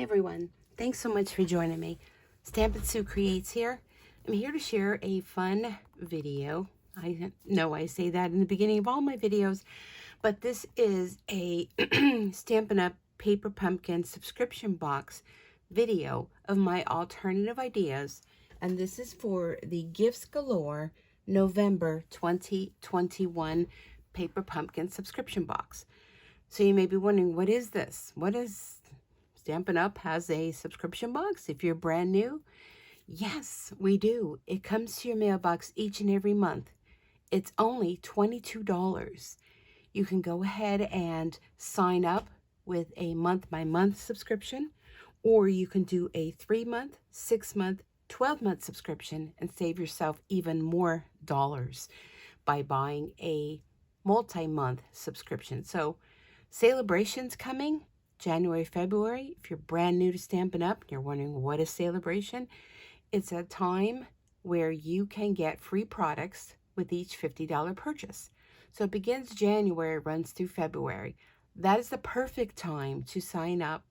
Hi everyone, thanks so much for joining me. Stampin' Sue Creates here. I'm here to share a fun video. I know I say that in the beginning of all my videos, but this is a Stampin' Up! Paper Pumpkin subscription box video of my alternative ideas, and this is for the Gifts Galore November 2021 Paper Pumpkin subscription box. So you may be wondering, what is this? What is Stampin' Up! Has a subscription box if you're brand new? Yes, we do. It comes to your mailbox each and every month. It's only $22. You can go ahead and sign up with a month-by-month subscription, or you can do a 3-month, 6-month, 12-month subscription and save yourself even more dollars by buying a multi-month subscription. So celebration's coming. January, February. If you're brand new to Stampin' Up! And you're wondering what is celebration, it's a time where you can get free products with each $50 purchase. So it begins January, runs through February. That is the perfect time to sign up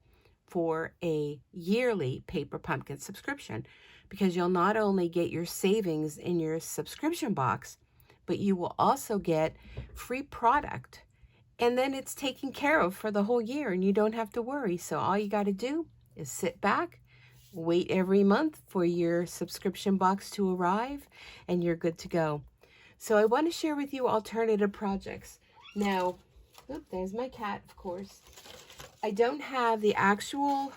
for a yearly Paper Pumpkin subscription, because you'll not only get your savings in your subscription box, but you will also get free product. And then it's taken care of for the whole year and you don't have to worry. So all you got to do is sit back, wait every month for your subscription box to arrive, and you're good to go. So I want to share with you alternative projects. Now, there's my cat, of course. I don't have the actual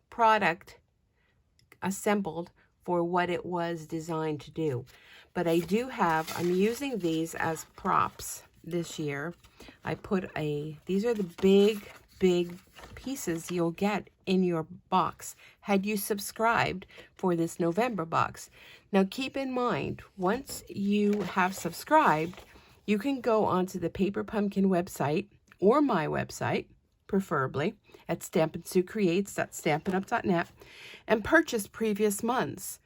product assembled for what it was designed to do, but I do have, I'm using these as props this year. I put these are the big pieces you'll get in your box had you subscribed for this November box. Now keep in mind, once you have subscribed, you can go onto the Paper Pumpkin website or my website, preferably at StampinSueCreates.stampinup.net, and purchase previous months.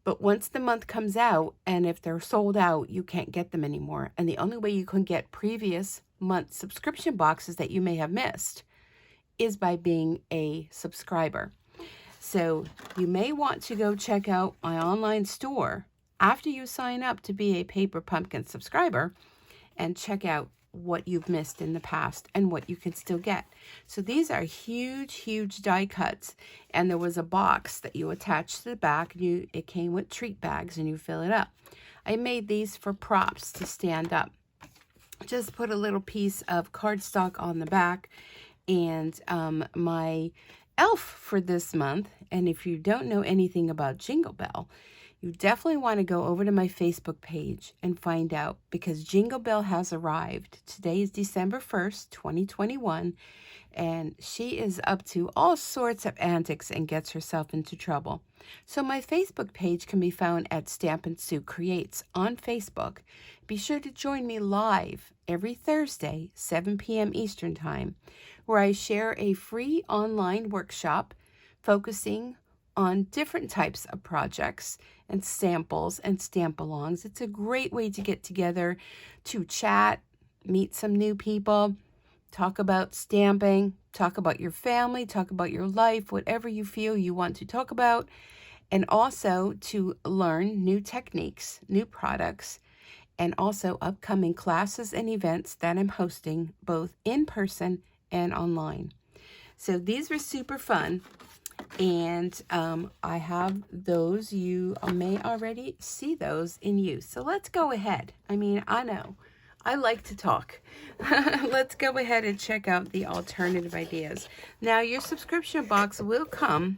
But once the month comes out, and if they're sold out, you can't get them anymore. And the only way you can get previous month subscription boxes that you may have missed is by being a subscriber. So you may want to go check out my online store after you sign up to be a Paper Pumpkin subscriber and check out what you've missed in the past and what you can still get. So these are huge die cuts, and there was a box that you attach to the back, and it came with treat bags and you fill it up. I made these for props to stand up. Just put a little piece of cardstock on the back, and my elf for this month. And if you don't know anything about Jingle Bell, you definitely want to go over to my Facebook page and find out, because Jingle Bell has arrived. Today is December 1st, 2021, and she is up to all sorts of antics and gets herself into trouble. So my Facebook page can be found at Stampin' Sue Creates on Facebook. Be sure to join me live every Thursday, 7 p.m. Eastern Time, where I share a free online workshop focusing on different types of projects and samples and stamp-alongs. It's a great way to get together, to chat, meet some new people, talk about stamping, talk about your family, talk about your life, whatever you feel you want to talk about, and also to learn new techniques, new products, and also upcoming classes and events that I'm hosting both in person and online. So these were super fun. And I have those. You may already see those in use. So let's go ahead. I mean, I know I like to talk. Let's go ahead and check out the alternative ideas. Now, your subscription box will come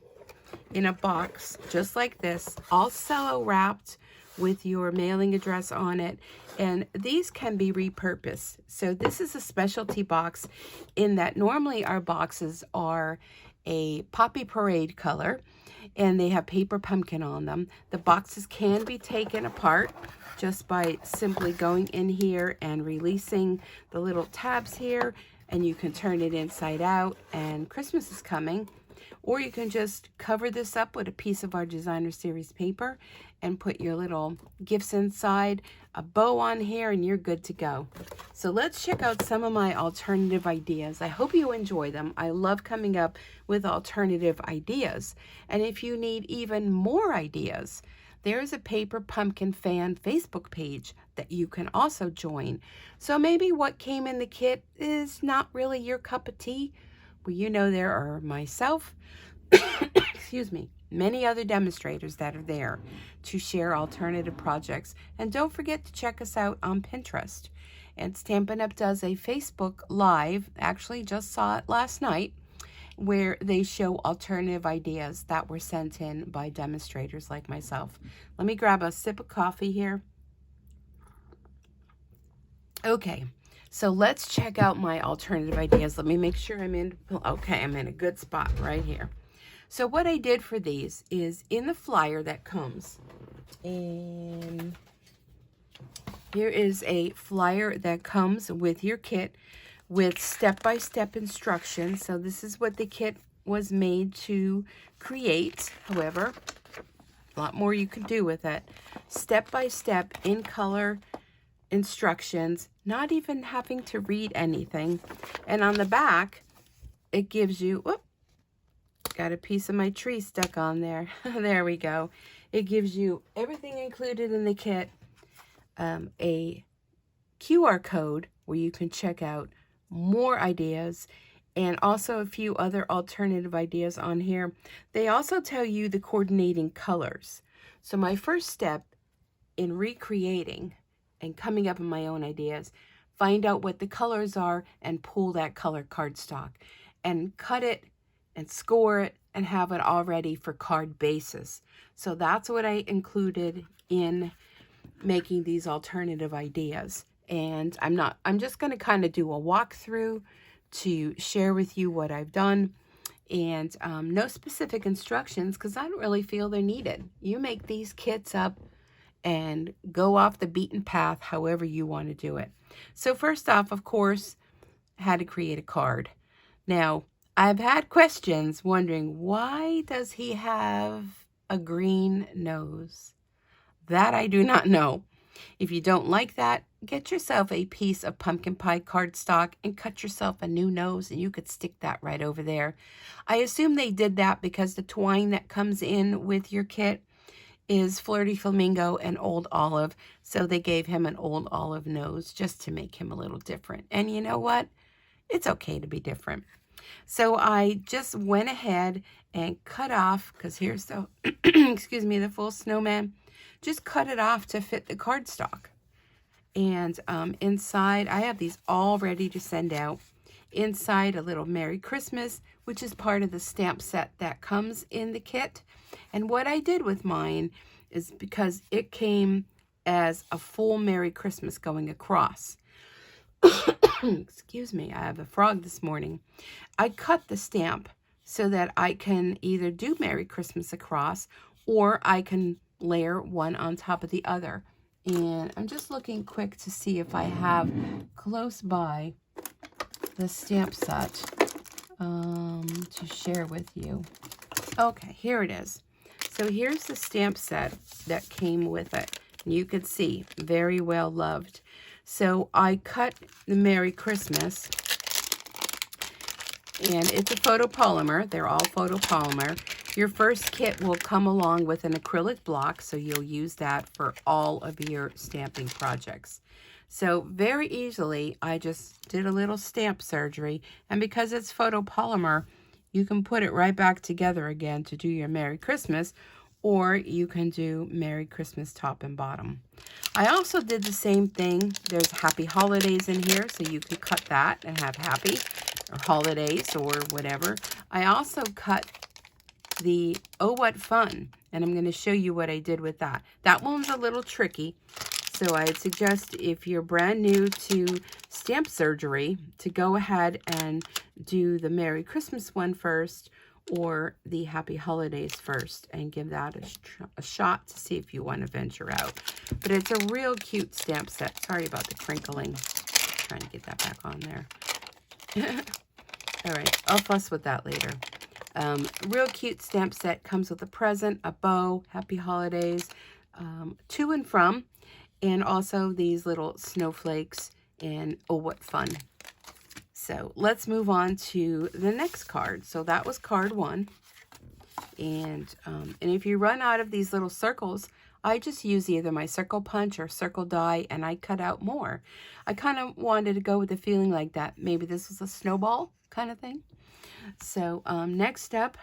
in a box just like this, all cello wrapped with your mailing address on it. And these can be repurposed. So this is a specialty box in that normally our boxes are a Poppy Parade color, and they have Paper Pumpkin on them. The boxes can be taken apart just by simply going in here and releasing the little tabs here, and you can turn it inside out, and Christmas is coming. Or you can just cover this up with a piece of our designer series paper and put your little gifts inside, a bow on here, and you're good to go. So let's check out some of my alternative ideas. I hope you enjoy them. I love coming up with alternative ideas. And if you need even more ideas, there's a Paper Pumpkin Fan Facebook page that you can also join. So maybe what came in the kit is not really your cup of tea. Well, you know, there are myself, excuse me, many other demonstrators that are there to share alternative projects. And don't forget to check us out on Pinterest. And Stampin' Up! Does a Facebook Live, actually just saw it last night, where they show alternative ideas that were sent in by demonstrators like myself. Let me grab a sip of coffee here. Okay, so let's check out my alternative ideas. Let me make sure I'm in a good spot right here. So what I did for these is in the flyer that comes, and here is a flyer that comes with your kit with step-by-step instructions. So this is what the kit was made to create. However, a lot more you can do with it. Step-by-step in color instructions, not even having to read anything. And on the back, it gives you, whoop, got a piece of my tree stuck on there. There we go. It gives you everything included in the kit, a QR code where you can check out more ideas, and also a few other alternative ideas on here. They also tell you the coordinating colors. So my first step in recreating and coming up with my own ideas, find out what the colors are and pull that color cardstock and cut it and score it and have it all ready for card bases. So that's what I included in making these alternative ideas. And I'm just going to kind of do a walkthrough to share with you what I've done, and no specific instructions because I don't really feel they're needed. You make these kits up and go off the beaten path however you want to do it. So first off, of course, how to create a card. Now, I've had questions wondering, why does he have a green nose? That I do not know. If you don't like that, get yourself a piece of pumpkin pie cardstock and cut yourself a new nose, and you could stick that right over there. I assume they did that because the twine that comes in with your kit is Flirty Flamingo and Old Olive, so they gave him an Old Olive nose just to make him a little different. And you know what? It's okay to be different. So I just went ahead and cut off, because here's the, excuse me, the full snowman. Just cut it off to fit the cardstock. And inside, I have these all ready to send out. Inside, a little Merry Christmas, which is part of the stamp set that comes in the kit. And what I did with mine is, because it came as a full Merry Christmas going across. Excuse me, I have a frog this morning. I cut the stamp so that I can either do Merry Christmas across, or I can layer one on top of the other. And I'm just looking quick to see if I have close by the stamp set to share with you. Okay, here it is. So here's the stamp set that came with it. You could see, very well loved. So I cut the Merry Christmas, and it's a photopolymer. They're all photopolymer. Your first kit will come along with an acrylic block, so you'll use that for all of your stamping projects. So very easily, I just did a little stamp surgery, and because it's photopolymer, you can put it right back together again to do your Merry Christmas, or you can do Merry Christmas top and bottom. I also did the same thing. There's Happy Holidays in here, so you can cut that and have Happy or Holidays or whatever. I also cut the Oh What Fun, and I'm going to show you what I did with that. That one's a little tricky, so I'd suggest if you're brand new to stamp surgery to go ahead and do the Merry Christmas one first, or the Happy Holidays first, and give that a shot to see if you want to venture out. But it's a real cute stamp set. Sorry about the crinkling. Trying to get that back on there. All right, I'll fuss with that later. Real cute stamp set. Comes with a present, a bow, happy holidays, to and from, and also these little snowflakes, and oh, what fun. So let's move on to the next card. So that was card 1. And if you run out of these little circles, I just use either my circle punch or circle die, and I cut out more. I kind of wanted to go with the feeling like that. Maybe this was a snowball kind of thing. So next up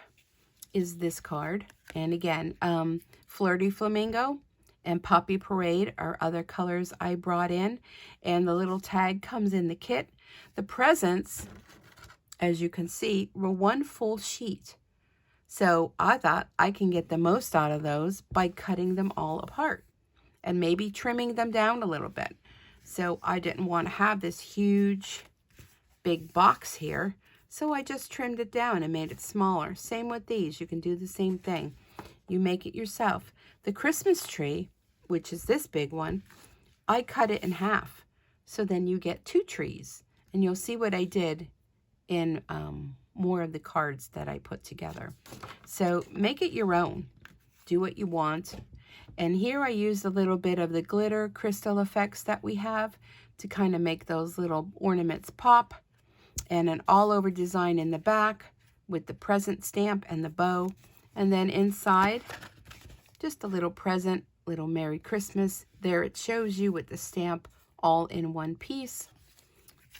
is this card. And again, Flirty Flamingo and Poppy Parade are other colors I brought in. And the little tag comes in the kit. The presents, as you can see, were one full sheet. So I thought I can get the most out of those by cutting them all apart and maybe trimming them down a little bit. So I didn't want to have this huge, big box here. So I just trimmed it down and made it smaller. Same with these. You can do the same thing. You make it yourself. The Christmas tree, which is this big one, I cut it in half. So then you get 2 trees. And you'll see what I did in more of the cards that I put together. So make it your own. Do what you want. And here I used a little bit of the glitter crystal effects that we have to kind of make those little ornaments pop. And an all over design in the back with the present stamp and the bow. And then inside, just a little present, little Merry Christmas. There it shows you with the stamp all in one piece.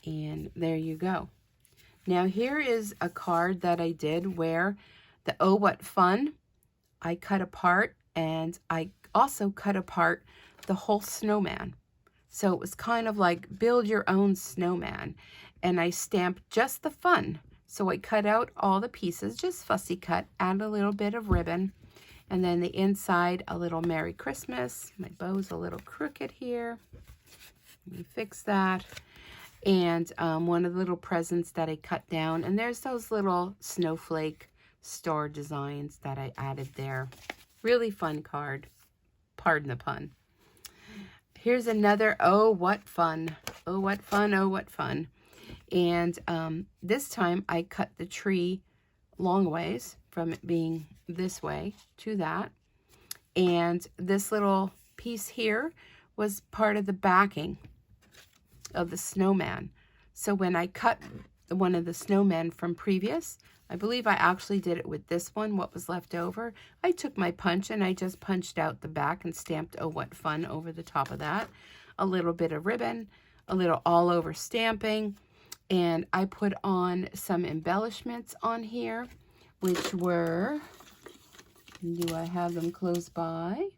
And there you go. Now here is a card that I did where the Oh What Fun I cut apart, and I also cut apart the whole snowman. So it was kind of like build your own snowman, and I stamped just the fun. So I cut out all the pieces, just fussy cut, add a little bit of ribbon, and then the inside a little Merry Christmas. My bow's a little crooked here. Let me fix that. And one of the little presents that I cut down. And there's those little snowflake star designs that I added there. Really fun card. Pardon the pun. Here's another Oh What Fun. Oh what fun, oh what fun. And this time I cut the tree long ways from it being this way to that. And this little piece here was part of the backing of the snowman. So when I cut one of the snowmen from previous, I believe I actually did it with this one, what was left over. I took my punch and I just punched out the back and stamped Oh What Fun over the top of that. A little bit of ribbon, a little all over stamping, and I put on some embellishments on here, which were, do I have them close by?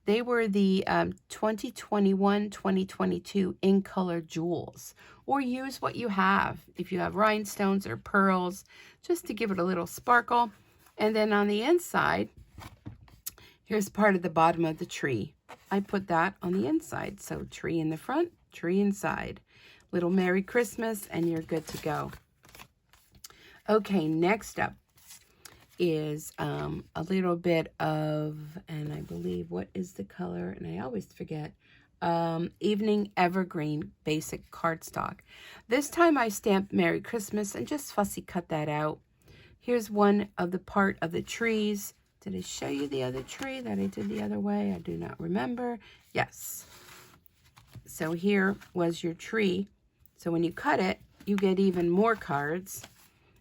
They were the 2021-2022 in color jewels, or use what you have. If you have rhinestones or pearls, just to give it a little sparkle. And then on the inside, here's part of the bottom of the tree. I put that on the inside. So tree in the front, tree inside. Little Merry Christmas, and you're good to go. Okay, next up is a little bit of, and I believe, what is the color? And I always forget. Evening Evergreen basic cardstock. This time I stamped Merry Christmas and just fussy cut that out. Here's one of the part of the trees. Did I show you the other tree that I did the other way? I do not remember. Yes. So here was your tree. So when you cut it, you get even more cards.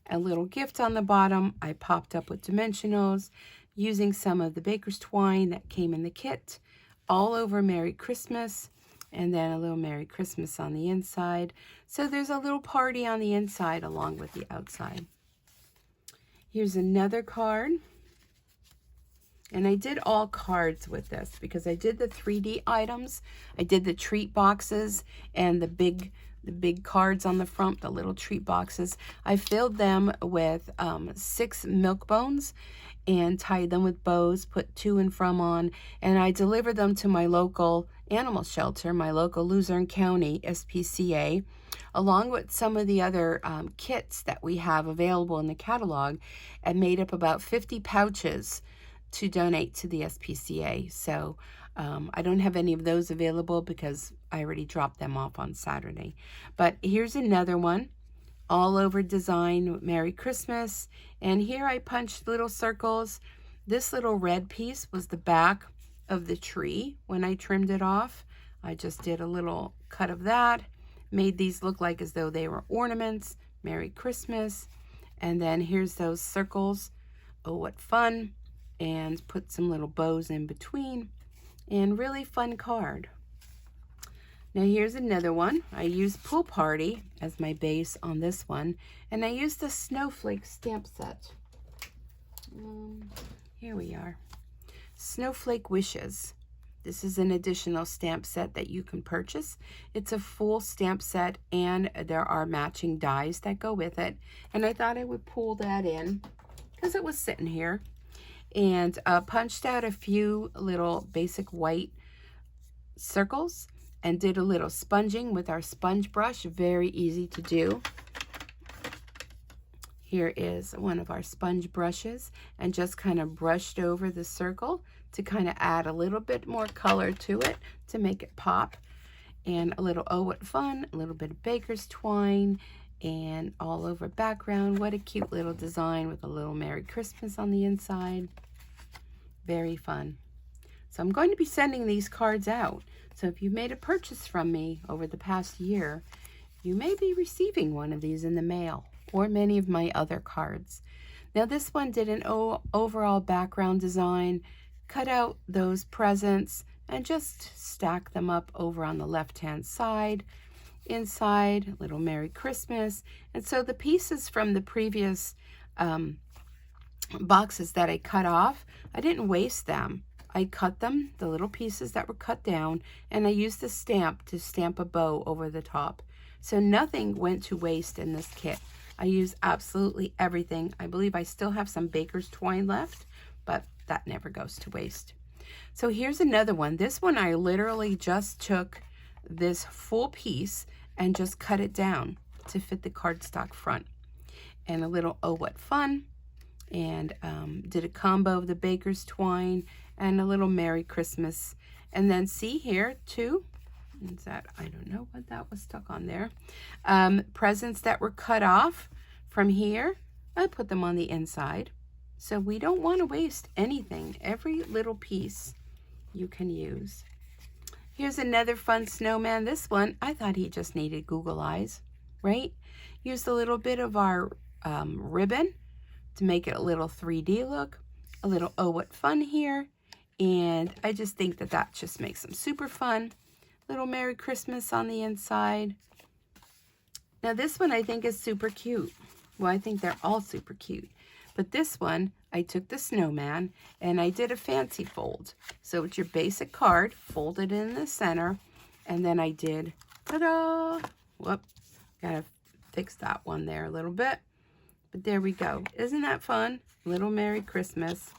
A little gift on the bottom. I popped up with dimensionals using some of the baker's twine that came in the kit. All over Merry Christmas, and then a little Merry Christmas on the inside. So there's a little party on the inside along with the outside. Here's another card. And I did all cards with this because I did the 3D items. I did the treat boxes and the big cards on the front, the little treat boxes. I filled them with 6 milk bones and tied them with bows, put to and from on, and I delivered them to my local animal shelter, my local Luzerne County SPCA, along with some of the other kits that we have available in the catalog, and made up about 50 pouches to donate to the SPCA. So I don't have any of those available because I already dropped them off on Saturday. But here's another one all over design, Merry Christmas. And here I punched little circles. This little red piece was the back of the tree when I trimmed it off. I just did a little cut of that, made these look like as though they were ornaments, Merry Christmas. And then here's those circles, oh what fun, and put some little bows in between, and really fun card. Now here's another one. I used Pool Party as my base on this one, and I used the Snowflake stamp set. Here we are. Snowflake Wishes. This is an additional stamp set that you can purchase. It's a full stamp set, and there are matching dies that go with it. And I thought I would pull that in because it was sitting here. And punched out a few little basic white circles and did a little sponging with our sponge brush. Very easy to do. Here is one of our sponge brushes, and just kind of brushed over the circle to kind of add a little bit more color to it to make it pop. And a little oh what fun, a little bit of baker's twine, and all over background. What a cute little design with a little Merry Christmas on the inside. Very fun. So I'm going to be sending these cards out. So if you've made a purchase from me over the past year, you may be receiving one of these in the mail, or many of my other cards. Now this one did an overall background design, cut out those presents, and just stack them up over on the left-hand side. Inside, little Merry Christmas. And so the pieces from the previous boxes that I cut off, I didn't waste them. I cut them, the little pieces that were cut down, and I used the stamp to stamp a bow over the top. So nothing went to waste in this kit. I used absolutely everything. I believe I still have some baker's twine left, but that never goes to waste. So here's another one. This one I literally just took this full piece and just cut it down to fit the cardstock front. And a little oh what fun, and did a combo of the baker's twine and a little Merry Christmas. And then see here too, is that, I don't know what that was stuck on there. Presents that were cut off from here, I put them on the inside. So we don't want to waste anything. Every little piece you can use. Here's another fun snowman. This one, I thought he just needed Google eyes, right? Used a little bit of our ribbon to make it a little 3D look. A little oh what fun here. And I just think that that just makes them super fun. Little Merry Christmas on the inside. Now this one I think is super cute. Well, I think they're all super cute. But this one, I took the snowman and I did a fancy fold. So it's your basic card, folded in the center. And then I did, ta-da! Whoop, gotta fix that one there a little bit. But there we go. Isn't that fun? Little Merry Christmas.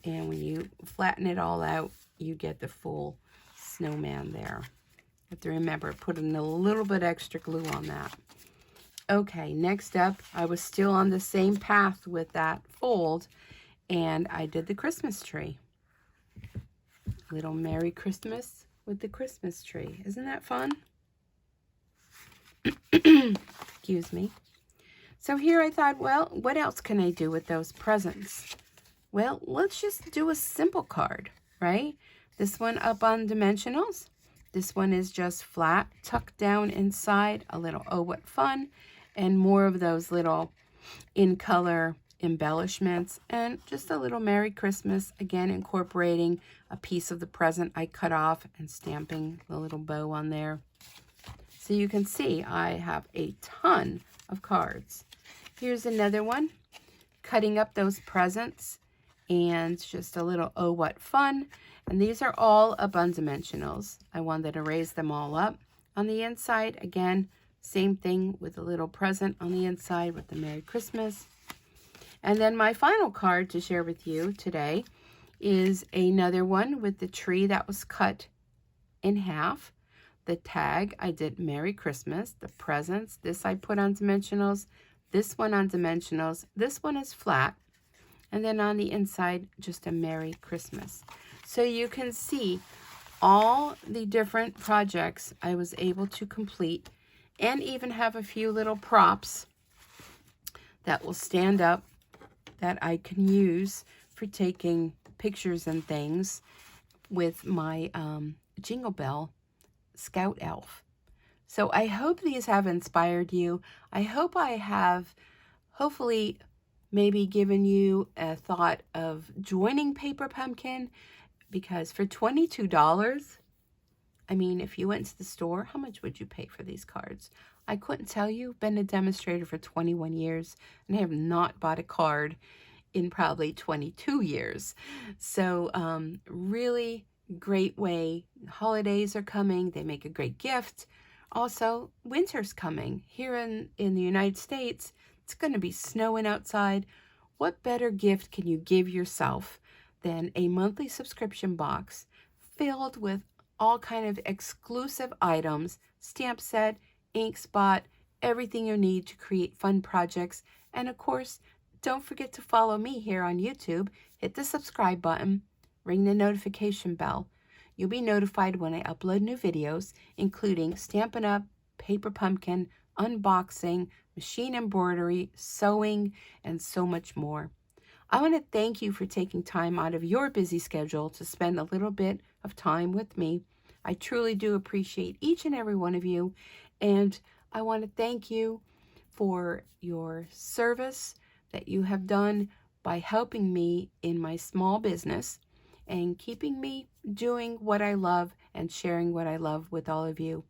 And when you flatten it all out, you get the full snowman there. You have to remember, putting a little bit extra glue on that. Okay, next up, I was still on the same path with that fold, and I did the Christmas tree. Little Merry Christmas with the Christmas tree. Isn't that fun? Excuse me. So here I thought, well, what else can I do with those presents? Well, let's just do a simple card, right? This one up on dimensionals. This one is just flat, tucked down inside, a little oh what fun, and more of those little in color embellishments, and just a little Merry Christmas, again incorporating a piece of the present I cut off and stamping the little bow on there. So you can see I have a ton of cards. Here's another one, cutting up those presents, and just a little oh what fun. And these are all up on dimensionals. I wanted to raise them all up. On the inside, again, same thing with a little present on the inside with the Merry Christmas. And then my final card to share with you today is another one with the tree that was cut in half. The tag, I did Merry Christmas. The presents, this I put on dimensionals. This one on dimensionals. This one is flat. And then on the inside, just a Merry Christmas. So you can see all the different projects I was able to complete and even have a few little props that will stand up that I can use for taking pictures and things with my Jingle Bell Scout Elf. So I hope these have inspired you. I hope I have hopefully maybe given you a thought of joining Paper Pumpkin, because for $22, I mean, if you went to the store, how much would you pay for these cards? I couldn't tell you. Been a demonstrator for 21 years, and I have not bought a card in probably 22 years. So really great way. Holidays are coming. They make a great gift. Also, winter's coming. Here in the United States, it's going to be snowing outside. What better gift can you give yourself than a monthly subscription box filled with all kind of exclusive items, stamp set, ink spot, everything you need to create fun projects. And of course, don't forget to follow me here on YouTube. Hit the subscribe button, ring the notification bell. You'll be notified when I upload new videos, including Stampin' Up, Paper Pumpkin, unboxing, machine embroidery, sewing, and so much more. I want to thank you for taking time out of your busy schedule to spend a little bit of time with me. I truly do appreciate each and every one of you, and I want to thank you for your service that you have done by helping me in my small business and keeping me doing what I love and sharing what I love with all of you.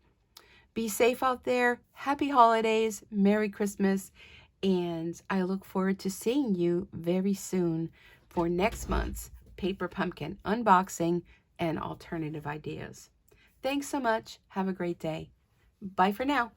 Be safe out there. Happy holidays. Merry Christmas. And I look forward to seeing you very soon for next month's Paper Pumpkin unboxing and alternative ideas. Thanks so much. Have a great day. Bye for now.